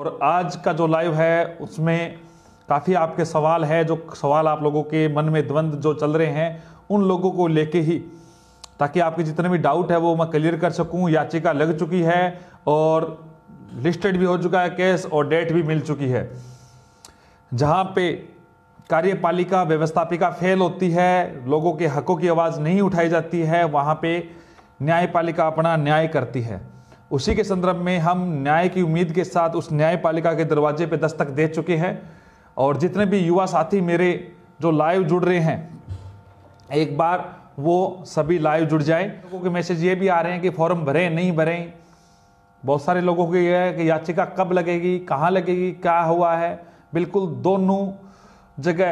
और आज का जो लाइव है उसमें काफ़ी आपके सवाल है, जो सवाल आप लोगों के मन में द्वंद्व जो चल रहे हैं उन लोगों को लेके ही, ताकि आपके जितने भी डाउट है वो मैं क्लियर कर सकूं। याचिका लग चुकी है और लिस्टेड भी हो चुका है केस और डेट भी मिल चुकी है। जहां पे कार्यपालिका व्यवस्थापिका फेल होती है, लोगों के हकों की आवाज़ नहीं उठाई जाती है, वहां पे न्यायपालिका अपना न्याय करती है। उसी के संदर्भ में हम न्याय की उम्मीद के साथ उस न्यायपालिका के दरवाजे पे दस्तक दे चुके हैं। और जितने भी युवा साथी मेरे जो लाइव जुड़ रहे हैं, एक बार वो सभी लाइव जुड़ जाएं। लोगों के मैसेज ये भी आ रहे हैं कि फॉर्म भरें नहीं भरें। बहुत सारे लोगों को ये है कि याचिका कब लगेगी, कहाँ लगेगी, क्या हुआ है। बिल्कुल दोनों जगह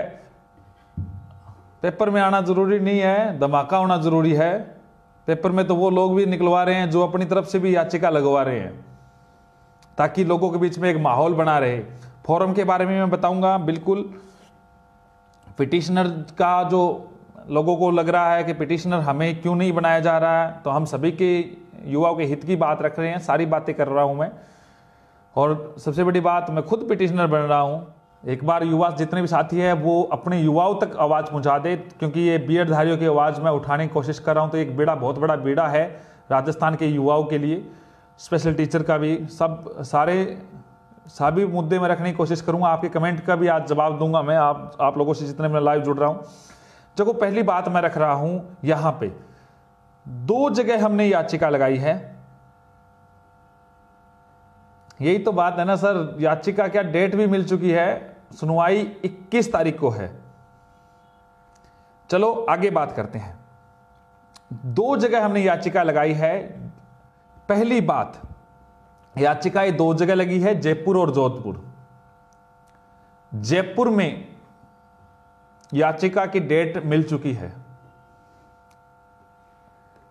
पेपर में आना जरूरी नहीं है, धमाका होना जरूरी है। पेपर में तो वो लोग भी निकलवा रहे हैं जो अपनी तरफ से भी याचिका लगवा रहे हैं, ताकि लोगों के बीच में एक माहौल बना रहे। फॉर्म के बारे में मैं बताऊंगा। बिल्कुल पिटिशनर का जो लोगों को लग रहा है कि पिटिशनर हमें क्यों नहीं बनाया जा रहा है, तो हम सभी के युवाओं के हित की बात रख रहे हैं, सारी बातें कर रहा हूं मैं। और सबसे बड़ी बात, मैं खुद पिटिशनर बन रहा हूं। एक बार युवा जितने भी साथी हैं वो अपने युवाओं तक आवाज़ पहुंचा दे, क्योंकि ये बीएड धारियों की आवाज़ मैं उठाने की कोशिश कर रहा हूं। तो एक बेड़ा, बहुत बड़ा बेड़ा है राजस्थान के युवाओं के लिए, स्पेशल टीचर का भी, सभी मुद्दे में रखने की कोशिश करूंगा। आपके कमेंट का भी आज जवाब दूंगा मैं, आप लोगों से जितने मैं लाइव जुड़ रहा हूं। देखो, पहली बात मैं रख रहा हूं, यहां पे 2 जगह हमने याचिका लगाई है। यही तो बात है ना सर, याचिका क्या डेट भी मिल चुकी है, सुनवाई 21 तारीख को है। चलो आगे बात करते हैं। 2 जगह हमने याचिका लगाई है। पहली बात, याचिकाएं 2 जगह लगी है, जयपुर और जोधपुर। जयपुर में याचिका की डेट मिल चुकी है।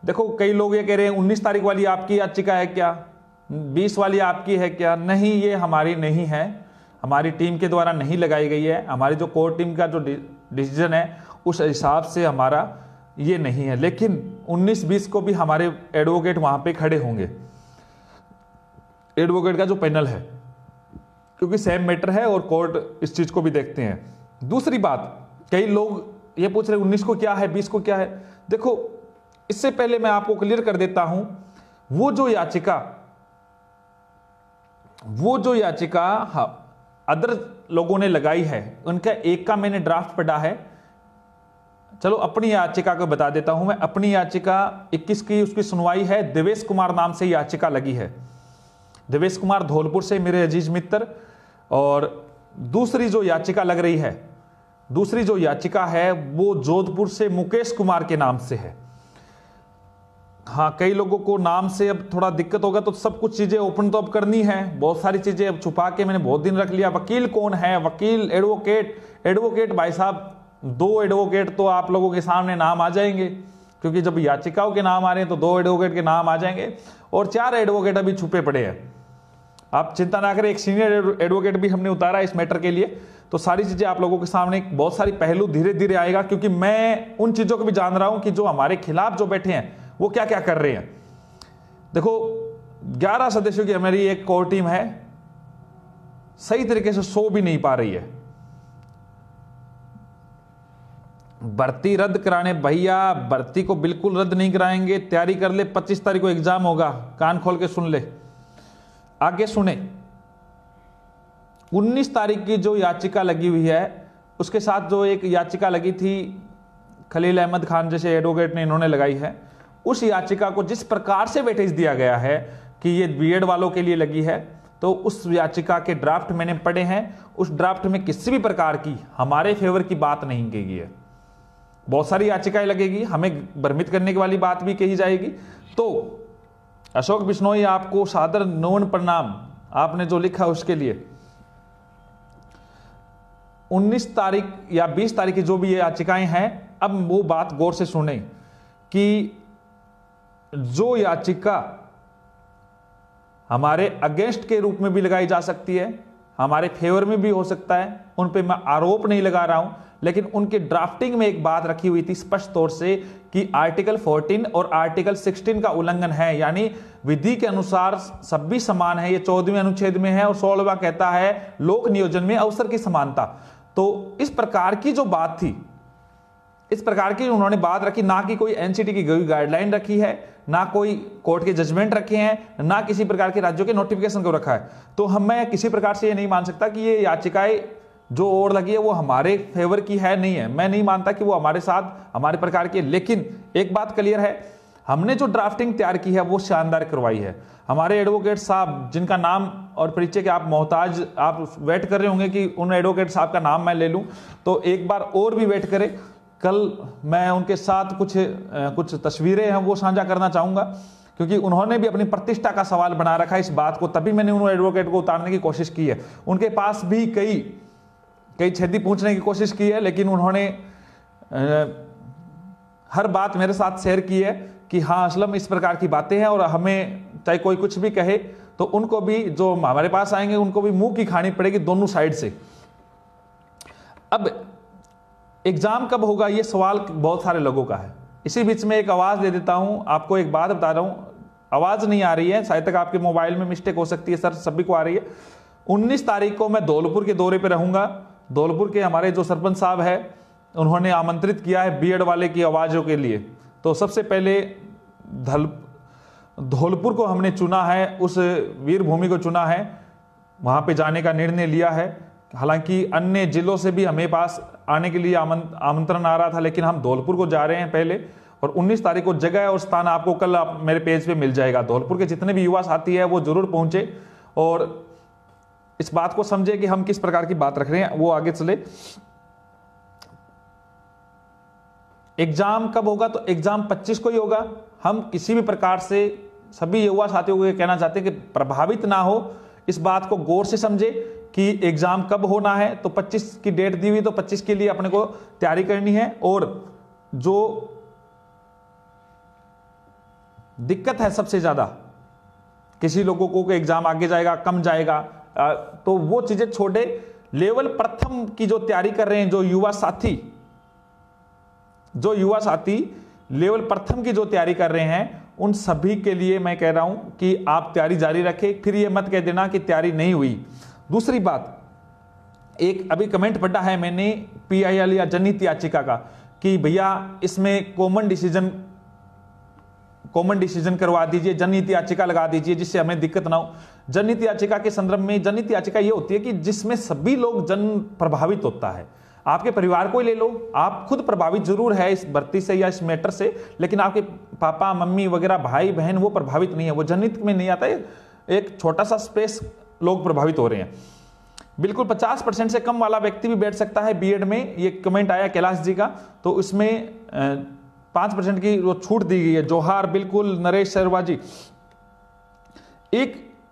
देखो, कई लोग ये कह रहे हैं 19 तारीख वाली आपकी याचिका है क्या, 20 वाली आपकी है क्या। नहीं, ये हमारी नहीं है, हमारी टीम के द्वारा नहीं लगाई गई है। हमारी जो कोर टीम का जो डिसीजन है उस हिसाब से हमारा ये नहीं है। लेकिन 19-20 को भी हमारे एडवोकेट वहां पे खड़े होंगे, एडवोकेट का जो पैनल है, क्योंकि सेम मैटर है और कोर्ट इस चीज को भी देखते हैं। दूसरी बात, कई लोग ये पूछ रहे 19 को क्या है, 20 को क्या है। देखो, इससे पहले मैं आपको क्लियर कर देता हूं, वो जो याचिका अदर लोगों ने लगाई है, उनका एक का मैंने ड्राफ्ट पढ़ा है। चलो अपनी याचिका को बता देता हूं मैं। अपनी याचिका 21 की उसकी सुनवाई है। देवेश कुमार नाम से याचिका लगी है, देवेश कुमार धौलपुर से, मेरे अजीज मित्र। और दूसरी जो याचिका लग रही है, दूसरी जो याचिका है वो जोधपुर से मुकेश कुमार के नाम से है। हाँ, कई लोगों को नाम से अब थोड़ा दिक्कत होगा, तो सब कुछ चीजें ओपन तो अब करनी है। बहुत सारी चीजें अब छुपा के मैंने बहुत दिन रख लिया। वकील कौन है, वकील, एडवोकेट भाई साहब, 2 एडवोकेट तो आप लोगों के सामने नाम आ जाएंगे, क्योंकि जब याचिकाओं के नाम आ रहे हैं तो 2 एडवोकेट के नाम आ जाएंगे, और 4 एडवोकेट अभी छुपे पड़े हैं। आप चिंता ना करें, एक सीनियर एडवोकेट भी हमने उतारा इस मैटर के लिए। तो सारी चीजें आप लोगों के सामने, बहुत सारी पहलू धीरे धीरे आएगा, क्योंकि मैं उन चीजों को भी जान रहा हूं कि जो हमारे खिलाफ जो बैठे हैं वो क्या क्या कर रहे हैं। देखो, 11 सदस्यों की हमारी एक कोर टीम है, सही तरीके से सो भी नहीं पा रही है। भर्ती रद्द कराने, भैया भर्ती को बिल्कुल रद्द नहीं कराएंगे। तैयारी कर ले, 25 तारीख को एग्जाम होगा, कान खोल के सुन ले। आगे सुने, 19 तारीख की जो याचिका लगी हुई है, उसके साथ जो एक याचिका लगी थी खलील अहमद खान जैसे एडवोकेट ने, इन्होंने लगाई है। उस याचिका को जिस प्रकार से वेटेज दिया गया है कि ये बीएड वालों के लिए लगी है, तो उस याचिका के ड्राफ्ट मैंने पढ़े हैं। उस ड्राफ्ट में किसी भी प्रकार की हमारे फेवर की बात नहीं कही गई है। बहुत सारी याचिकाएं लगेगी, हमें भ्रमित करने की वाली बात भी कही जाएगी। तो अशोक बिश्नोई, आपको सादर नमन प्रणाम, आपने जो लिखा उसके लिए। 19 तारीख या 20 तारीख की जो भी ये याचिकाएं हैं, अब वो बात गौर से सुने कि जो याचिका हमारे अगेंस्ट के रूप में भी लगाई जा सकती है, हमारे फेवर में भी हो सकता है। उन पे मैं आरोप नहीं लगा रहा हूं, लेकिन उनके ड्राफ्टिंग में एक बात रखी हुई थी स्पष्ट तौर से कि आर्टिकल 14 और आर्टिकल 16 का उल्लंघन है, यानी विधि के अनुसार सभी समान है। ये 14वें अनुच्छेद में है और 16वां कहता है लोक नियोजन में अवसर की समानता। तो इस प्रकार की जो बात थी, इस प्रकार की उन्होंने बात रखी, ना कि कोई एनसीटी की गाइडलाइन रखी है, ना कोई कोर्ट के जजमेंट रखे हैं, ना किसी प्रकार के राज्यों के नोटिफिकेशन को रखा है। तो मैं किसी प्रकार से ये नहीं मान सकता कि ये याचिकाएं जो और लगी है वो हमारे फेवर की है, नहीं है। मैं नहीं मानता कि वो हमारे साथ हमारे प्रकार की है। लेकिन एक बात क्लियर है, हमने जो ड्राफ्टिंग तैयार की है वो शानदार करवाई है। हमारे एडवोकेट साहब जिनका नाम और परिचय के आप मोहताज, आप वेट कर रहे होंगे कि उन एडवोकेट साहब का नाम मैं ले लूं, तो एक बार और भी वेट करें। कल मैं उनके साथ कुछ तस्वीरें हैं वो साझा करना चाहूंगा, क्योंकि उन्होंने भी अपनी प्रतिष्ठा का सवाल बना रखा है इस बात को, तभी मैंने उन एडवोकेट को उतारने की कोशिश की है। उनके पास भी कई छेदी पूछने की कोशिश की है, लेकिन उन्होंने हर बात मेरे साथ शेयर की है कि हाँ असलम इस प्रकार की बातें हैं, और हमें चाहे कोई कुछ भी कहे तो उनको भी, जो हमारे पास आएंगे उनको भी मुंह की खानी पड़ेगी दोनों साइड से। अब एग्जाम कब होगा ये सवाल बहुत सारे लोगों का है। इसी बीच में एक आवाज दे देता हूं, आपको एक बात बता रहा हूं, आवाज नहीं आ रही है, शायद तक आपके मोबाइल में मिस्टेक हो सकती है सर, सभी को आ रही है। 19 तारीख को मैं धौलपुर के दौरे पे रहूंगा। धौलपुर के हमारे जो सरपंच साहब है उन्होंने आमंत्रित किया है बीएड वाले की आवाजों के लिए। तो सबसे पहले धौलपुर को हमने चुना है, उस वीर भूमि को चुना है, वहां पे जाने का निर्णय लिया है। हालांकि अन्य जिलों से भी हमें पास आने के लिए आमंत्रण आ रहा था, लेकिन हम धौलपुर को जा रहे हैं पहले। और 19 तारीख को जगह और स्थान आपको कल मेरे पेज पे मिल जाएगा। धौलपुर के जितने भी युवा साथी है वो जरूर पहुंचे और इस बात को समझे कि हम किस प्रकार की बात रख रहे हैं, वो आगे चले। एग्जाम कब होगा? तो एग्जाम 25 को ही होगा। हम किसी भी प्रकार से सभी युवा साथियों को कहना चाहते हैं कि प्रभावित ना हो, इस बात को गौर से समझे कि एग्जाम कब होना है। तो 25 की डेट दी हुई, तो 25 के लिए अपने को तैयारी करनी है। और जो दिक्कत है सबसे ज्यादा, किसी लोगों को एग्जाम आगे जाएगा कम जाएगा, तो वो चीजें छोड़े। लेवल प्रथम की जो तैयारी कर रहे हैं जो युवा साथी लेवल प्रथम की जो तैयारी कर रहे हैं, उन सभी के लिए मैं कह रहा हूं कि आप तैयारी जारी रखें। फिर ये मत कह देना कि तैयारी नहीं हुई। दूसरी बात, एक अभी कमेंट पढ़ा है मैंने PIL या जनहित याचिका का कि भैया इसमें कॉमन डिसीजन करवा दीजिए, जनहित याचिका लगा दीजिए जिससे हमें दिक्कत ना हो। जनहित याचिका के संदर्भ में जनहित याचिका ये होती है कि जिसमें सभी लोग जन प्रभावित होता है। आपके परिवार को ही ले लो, आप खुद प्रभावित जरूर है इस भर्ती से या इस मैटर से, लेकिन आपके पापा मम्मी वगैरह भाई बहन वो प्रभावित नहीं है, वो जनहित में नहीं आता है। एक छोटा सा स्पेस लोग प्रभावित हो रहे हैं। बिल्कुल 50% से कम वाला व्यक्ति भी बैठ सकता है बीएड में, ये कमेंट आया कैलाश जी का। तो इसमें 5% की वो छूट दी गई है। जोहार बिल्कुल नरेश शर्मा जी।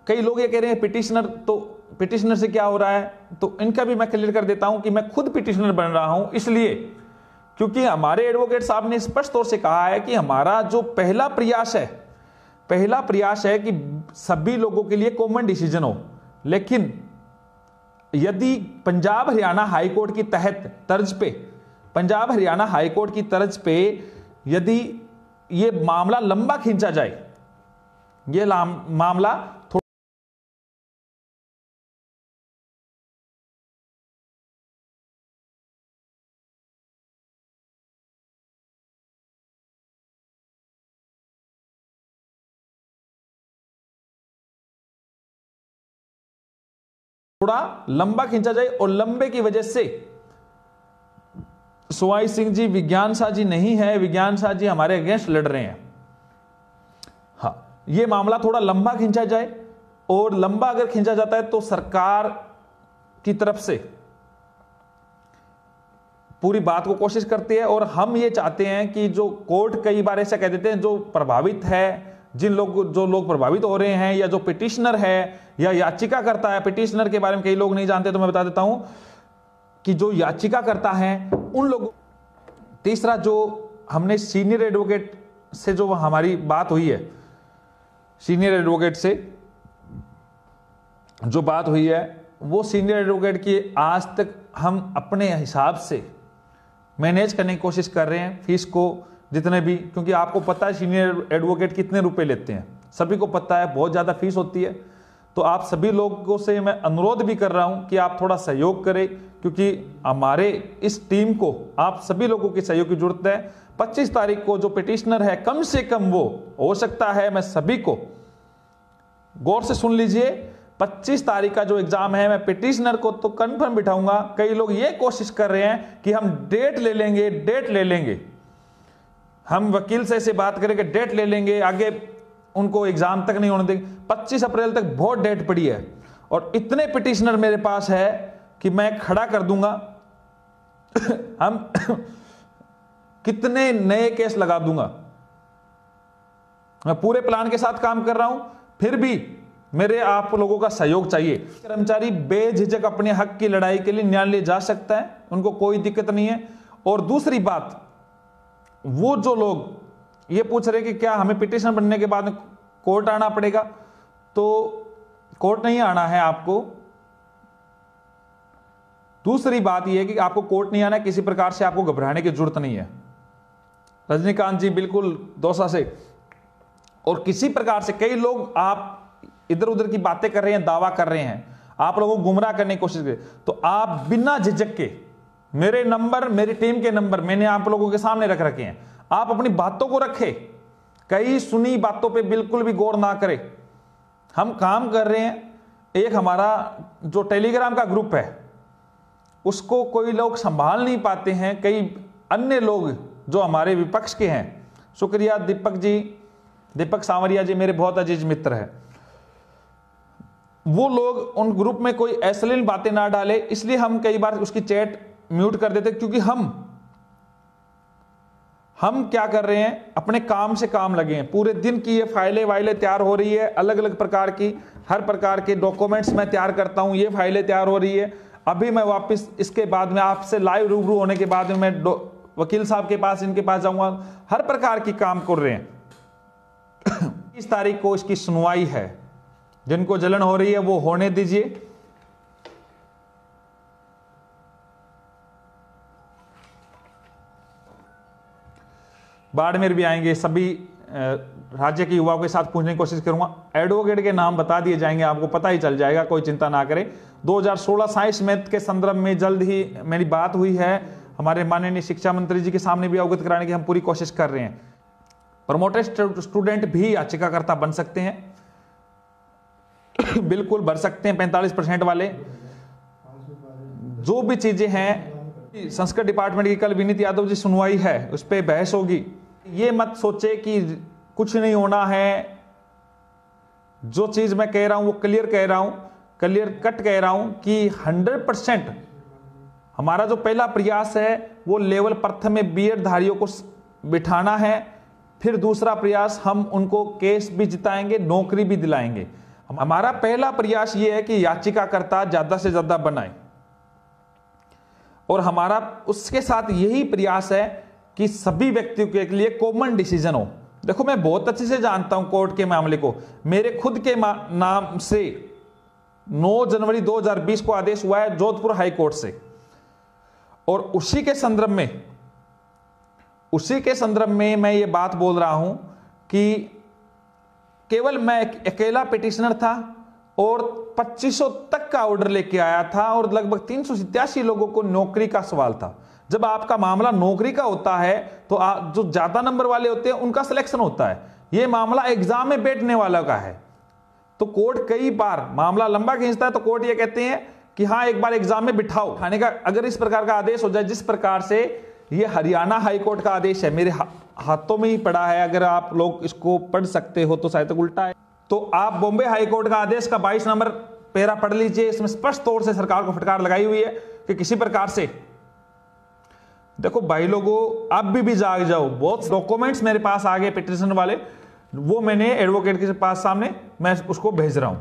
कई लोग ये कह रहे हैं पिटिशनर, तो पिटिशनर से क्या हो रहा है? तो इनका भी मैं क्लियर कर देता हूं कि मैं खुद पिटिशनर बन रहा हूं, इसलिए क्योंकि हमारे एडवोकेट साहब ने स्पष्ट तौर से कहा है कि हमारा जो पहला प्रयास है कि सभी लोगों के लिए कॉमन डिसीजन हो। लेकिन यदि पंजाब हरियाणा हाईकोर्ट की तर्ज पे यदि ये मामला लंबा खींचा जाए, ये मामला थोड़ा लंबा खींचा जाए, और लंबे की वजह से सुवाई सिंह जी, विज्ञान शाह जी नहीं है, विज्ञान शाह जी हमारे अगेंस्ट लड़ रहे हैं। हाँ, ये मामला थोड़ा लंबा खींचा जाए, और लंबा अगर खींचा जाता है तो सरकार की तरफ से पूरी बात को कोशिश करती है। और हम ये चाहते हैं कि जो कोर्ट कई बार ऐसा कह देते हैं, जो प्रभावित है, जो लोग प्रभावित हो रहे हैं, या जो पिटिशनर है या याचिका करता है, पिटिशनर के बारे में कई लोग नहीं जानते तो मैं बता देता हूं कि जो याचिका करता है उन लोगों। तीसरा, जो हमने सीनियर एडवोकेट से जो हमारी बात हुई है, सीनियर एडवोकेट से जो बात हुई है, वो सीनियर एडवोकेट की आज तक हम अपने हिसाब से मैनेज करने की कोशिश कर रहे हैं फीस को जितने भी, क्योंकि आपको पता है सीनियर एडवोकेट कितने रुपए लेते हैं, सभी को पता है, बहुत ज़्यादा फीस होती है। तो आप सभी लोगों से मैं अनुरोध भी कर रहा हूं कि आप थोड़ा सहयोग करें, क्योंकि हमारे इस टीम को आप सभी लोगों के सहयोग की जरूरत है। 25 तारीख को जो पिटिशनर है, कम से कम वो हो सकता है, मैं सभी को गौर से सुन लीजिए, 25 तारीख का जो एग्जाम है, मैं पिटिशनर को तो कंफर्म बिठाऊंगा। कई लोग ये कोशिश कर रहे हैं कि हम डेट ले लेंगे, डेट ले लेंगे, हम वकील से ऐसे बात करेंगे डेट ले लेंगे, आगे उनको एग्जाम तक नहीं होने देंगे। 25 अप्रैल तक बहुत डेट पड़ी है और इतने पिटिशनर मेरे पास है कि मैं खड़ा कर दूंगा हम कितने नए केस लगा दूंगा। मैं पूरे प्लान के साथ काम कर रहा हूं, फिर भी मेरे आप लोगों का सहयोग चाहिए। कर्मचारी बेझिझक अपने हक की लड़ाई के लिए न्यायालय जा सकता है, उनको कोई दिक्कत नहीं है। और दूसरी बात, वो जो लोग ये पूछ रहे कि क्या हमें पिटिशन बनने के बाद में कोर्ट आना पड़ेगा, तो कोर्ट नहीं आना है आपको। दूसरी बात यह है कि आपको कोर्ट नहीं आना है, किसी प्रकार से आपको घबराने की जरूरत नहीं है। रजनीकांत जी बिल्कुल दौसा से और किसी प्रकार से, कई लोग आप इधर उधर की बातें कर रहे हैं, दावा कर रहे हैं, आप लोगों को गुमराह करने की कोशिश करें, तो आप बिना झिझक के मेरे नंबर, मेरी टीम के नंबर मैंने आप लोगों के सामने रख रखे हैं। आप अपनी बातों को रखें, कई सुनी बातों पे बिल्कुल भी गौर ना करें। हम काम कर रहे हैं। एक हमारा जो टेलीग्राम का ग्रुप है उसको कोई लोग संभाल नहीं पाते हैं, कई अन्य लोग जो हमारे विपक्ष के हैं, शुक्रिया दीपक जी, दीपक सांवरिया जी मेरे बहुत अजीज मित्र हैं, वो लोग उन ग्रुप में कोई अश्लील बातें ना डाले, इसलिए हम कई बार उसकी चैट म्यूट कर देते, क्योंकि हम क्या कर रहे हैं, अपने काम से काम लगे हैं। पूरे दिन की ये फाइलें वाइलें तैयार हो रही है, अलग अलग प्रकार की, हर प्रकार के डॉक्यूमेंट्स मैं तैयार करता हूं, ये फाइलें तैयार हो रही है। अभी मैं वापस इसके बाद में आपसे लाइव रूबरू होने के बाद में मैं वकील साहब के पास, इनके पास जाऊंगा, हर प्रकार की काम कर रहे हैं। इस तारीख को इसकी सुनवाई है, जिनको जलन हो रही है वो होने दीजिए। बाड़मेर भी आएंगे, सभी राज्य के युवाओं के साथ पूछने की कोशिश करूंगा। एडवोकेट के नाम बता दिए जाएंगे, आपको पता ही चल जाएगा, कोई चिंता ना करें। 2016 साइंस मैथ के संदर्भ में जल्द ही मेरी बात हुई है, हमारे माननीय शिक्षा मंत्री जी के सामने भी अवगत कराने की हम पूरी कोशिश कर रहे हैं। प्रमोटेड स्टूडेंट भी याचिकाकर्ता बन सकते हैं, बिल्कुल भर सकते हैं, 45% वाले। जो भी चीजें हैं, संस्कृत डिपार्टमेंट की कल विनीत यादव जी सुनवाई है, उस पर बहस होगी। ये मत सोचे कि कुछ नहीं होना है, जो चीज मैं कह रहा हूं वो क्लियर कह रहा हूं, क्लियर कट कह रहा हूं कि 100% हमारा जो पहला प्रयास है वो लेवल प्रथम में बीएड धारियों को बिठाना है। फिर दूसरा प्रयास, हम उनको केस भी जिताएंगे, नौकरी भी दिलाएंगे। हमारा पहला प्रयास ये है कि याचिकाकर्ता ज्यादा से ज्यादा बनाए, और हमारा उसके साथ यही प्रयास है कि सभी व्यक्तियों के लिए कॉमन डिसीजन हो। देखो, मैं बहुत अच्छे से जानता हूं कोर्ट के मामले को, मेरे खुद के नाम से 9 जनवरी 2020 को आदेश हुआ है जोधपुर हाई कोर्ट से, और उसी के संदर्भ में मैं ये बात बोल रहा हूं कि केवल मैं अकेला पिटिशनर था और 2500 तक का ऑर्डर लेके आया था, और लगभग 387 लोगों को नौकरी का सवाल था। जब आपका मामला नौकरी का होता है तो जो ज्यादा नंबर वाले होते हैं उनका सिलेक्शन होता है। यह मामला एग्जाम में बैठने वाला का है, तो कोर्ट कई बार मामला लंबा खींचता है, तो कोर्ट ये कहते हैं कि हाँ, एक बार एग्जाम में बिठाओ खाने का। अगर इस प्रकार का आदेश हो जाए, जिस प्रकार से ये हरियाणा हाईकोर्ट का आदेश है, मेरे हाथों में ही पड़ा है, अगर आप लोग इसको पढ़ सकते हो तो शायद उल्टा है, तो आप बॉम्बे हाईकोर्ट का आदेश का 22 नंबर पैरा पढ़ लीजिए। इसमें स्पष्ट तौर से सरकार को फटकार लगाई हुई है कि किसी प्रकार से, देखो भाई लोगों, अब भी जाग जाओ। बहुत डॉक्यूमेंट्स मेरे पास आ गए पिटिशन वाले, वो मैंने एडवोकेट के पास सामने मैं उसको भेज रहा हूं।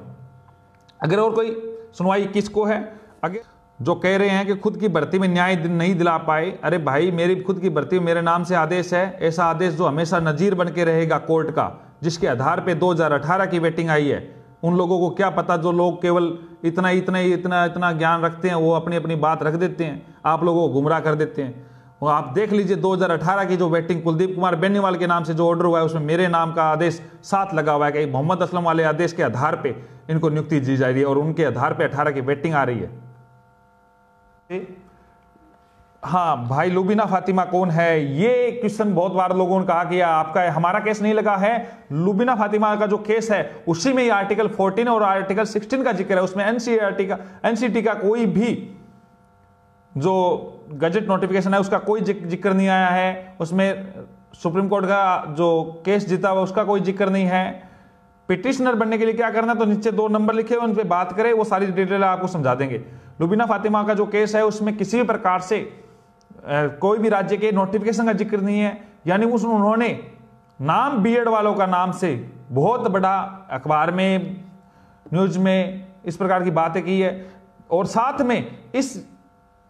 अगर और कोई सुनवाई किसको है, अगर जो कह रहे हैं कि खुद की भर्ती में न्याय नहीं दिला पाए, अरे भाई, मेरी खुद की भर्ती में मेरे नाम से आदेश है, ऐसा आदेश जो हमेशा नजीर बन के रहेगा कोर्ट का, जिसके आधार पे 2018 की वेटिंग आई है। उन लोगों को क्या पता, जो लोग केवल इतना ज्ञान रखते हैं, वो अपनी अपनी बात रख देते हैं, आप लोगों को गुमराह कर देते हैं। और आप देख लीजिए 2018 की जो वेटिंग कुलदीप कुमार बेनीवाल के नाम से जो ऑर्डर हुआ है उसमें मेरे नाम का आदेश साथ लगा हुआ है कि मोहम्मद असलम वाले आदेश के आधार पे इनको नियुक्ति दी जा रही है और उनके आधार पे 18 की वेटिंग आ रही है। हाँ भाई, लुबीना फातिमा कौन है, ये क्वेश्चन बहुत बार लोगों ने कहा कि आपका हमारा केस नहीं लगा है। लुबीना फातिमा का जो केस है उसी में आर्टिकल 14 और आर्टिकल 16 का जिक्र है। उसमें एनसीटी का कोई भी जो गजट नोटिफिकेशन है उसका कोई जिक्र नहीं आया है। उसमें सुप्रीम कोर्ट का जो केस जीता हुआ उसका कोई जिक्र नहीं है। पिटिशनर बनने के लिए क्या करना, तो नीचे 2 नंबर लिखे हुए उन पे बात करें, वो सारी डिटेल आपको समझा देंगे। लुबीना फातिमा का जो केस है उसमें किसी भी प्रकार से कोई भी राज्य के नोटिफिकेशन का जिक्र नहीं है। यानी उन्होंने नाम बीएड वालों का नाम से बहुत बड़ा अखबार में, न्यूज में इस प्रकार की बातें की है। और साथ में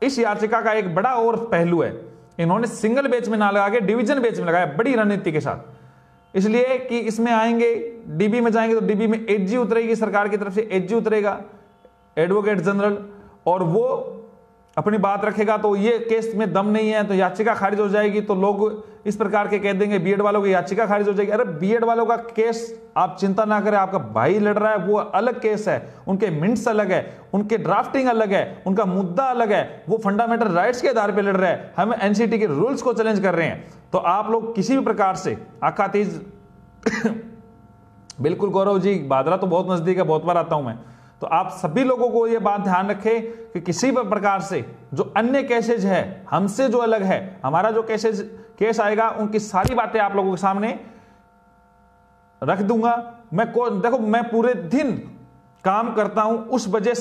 इस याचिका का एक बड़ा और पहलू है, इन्होंने सिंगल बेंच में ना लगा के डिवीजन बेंच में लगाया, बड़ी रणनीति के साथ। इसलिए कि इसमें आएंगे, डीबी में जाएंगे तो डीबी में एजी उतरेगी, सरकार की तरफ से एजी उतरेगा, एडवोकेट जनरल, और वो अपनी बात रखेगा। तो ये केस में दम नहीं है तो याचिका खारिज हो जाएगी। तो लोग इस प्रकार के कह देंगे बीएड वालों की याचिका खारिज हो जाएगी। अरे बीएड वालों का केस आप चिंता ना करें, आपका भाई लड़ रहा है, वो अलग केस है, उनके मिनट्स अलग है, उनके ड्राफ्टिंग अलग है, उनका मुद्दा अलग है, वो फंडामेंटल राइट्स के आधार पर लड़ रहे हैं, हम एनसीटी के रूल्स को चैलेंज कर रहे हैं। तो आप लोग किसी भी प्रकार से आकातीज बिल्कुल गौरव जी, बादरा तो बहुत नजदीक है, बहुत बार आता हूं मैं, तो आप सभी लोगों को यह बात ध्यान रखें कि किसी भी प्रकार से जो अन्य केसेज है हमसे जो अलग है, हमारा जो केस आएगा उनकी सारी बातें आप लोगों के सामने रख दूंगा। देखो मैं पूरे दिन काम करता हूं, उस वजह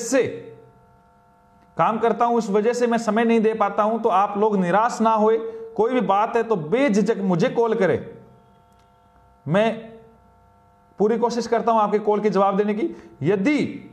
से मैं समय नहीं दे पाता हूं। तो आप लोग निराश ना होए, कोई भी बात है तो बेझिझक मुझे कॉल करें, मैं पूरी कोशिश करता हूं आपके कॉल के जवाब देने की। यदि